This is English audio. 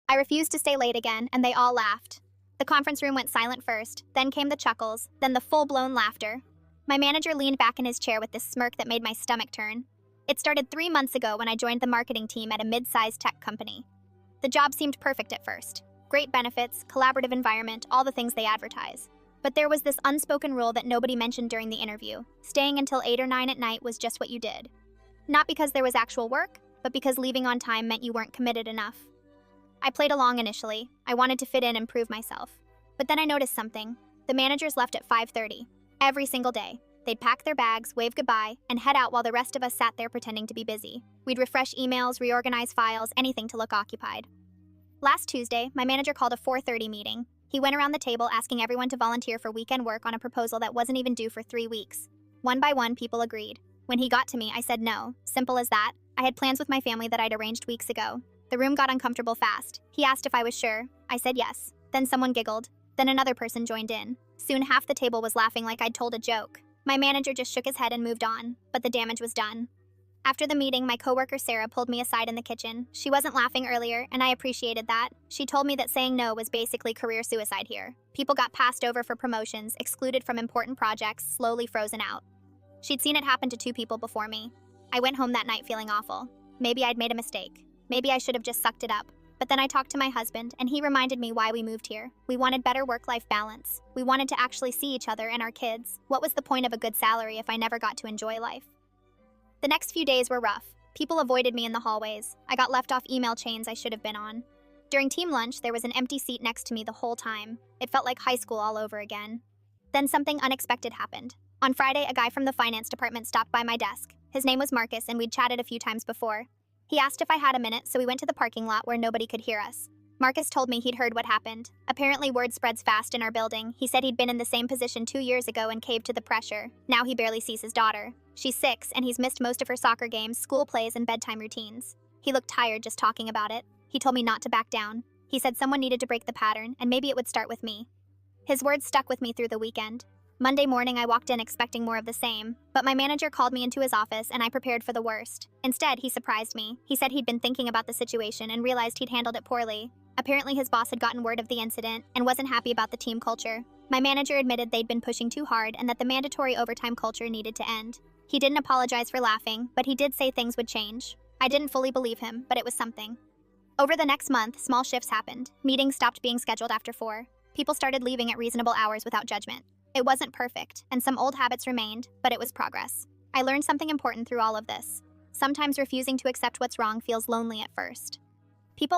I refused to stay late again, and they all laughed. The conference room went silent first, then came the chuckles, then the full-blown laughter. My manager leaned back in his chair with this smirk that made my stomach turn. It started 3 months ago when I joined the marketing team at a mid-sized tech company. The job seemed perfect at first. Great benefits, collaborative environment, all the things they advertise. But there was this unspoken rule that nobody mentioned during the interview. Staying until 8 or 9 at night was just what you did. Not because there was actual work, but because leaving on time meant you weren't committed enough. I played along initially. I wanted to fit in and prove myself. But then I noticed something. The managers left at 5:30. Every single day. They'd pack their bags, wave goodbye, and head out while the rest of us sat there pretending to be busy. We'd refresh emails, reorganize files, anything to look occupied. Last Tuesday, my manager called a 4:30 meeting. He went around the table asking everyone to volunteer for weekend work on a proposal that wasn't even due for 3 weeks. One by one, people agreed. When he got to me, I said no. Simple as that. I had plans with my family that I'd arranged weeks ago. The room got uncomfortable fast. He asked if I was sure. I said yes. Then someone giggled. Then another person joined in. Soon half the table was laughing like I'd told a joke. My manager just shook his head and moved on, but the damage was done. After the meeting, my coworker Sarah pulled me aside in the kitchen. She wasn't laughing earlier, and I appreciated that. She told me that saying no was basically career suicide here. People got passed over for promotions, excluded from important projects, slowly frozen out. She'd seen it happen to 2 people before me. I went home that night feeling awful. Maybe I'd made a mistake. Maybe I should have just sucked it up. But then I talked to my husband, and he reminded me why we moved here. We wanted better work-life balance. We wanted to actually see each other and our kids. What was the point of a good salary if I never got to enjoy life? The next few days were rough. People avoided me in the hallways. I got left off email chains I should have been on. During team lunch, there was an empty seat next to me the whole time. It felt like high school all over again. Then something unexpected happened. On Friday, a guy from the finance department stopped by my desk. His name was Marcus, and we'd chatted a few times before. He asked if I had a minute, so we went to the parking lot where nobody could hear us. Marcus told me he'd heard what happened. Apparently word spreads fast in our building. He said he'd been in the same position 2 years ago and caved to the pressure. Now he barely sees his daughter. She's 6, and he's missed most of her soccer games, school plays, and bedtime routines. He looked tired just talking about it. He told me not to back down. He said someone needed to break the pattern, and maybe it would start with me. His words stuck with me through the weekend. Monday morning, I walked in expecting more of the same, but my manager called me into his office and I prepared for the worst. Instead, he surprised me. He said he'd been thinking about the situation and realized he'd handled it poorly. Apparently, his boss had gotten word of the incident and wasn't happy about the team culture. My manager admitted they'd been pushing too hard and that the mandatory overtime culture needed to end. He didn't apologize for laughing, but he did say things would change. I didn't fully believe him, but it was something. Over the next month, small shifts happened. Meetings stopped being scheduled after 4. People started leaving at reasonable hours without judgment. It wasn't perfect, and some old habits remained, but it was progress. I learned something important through all of this. Sometimes refusing to accept what's wrong feels lonely at first. People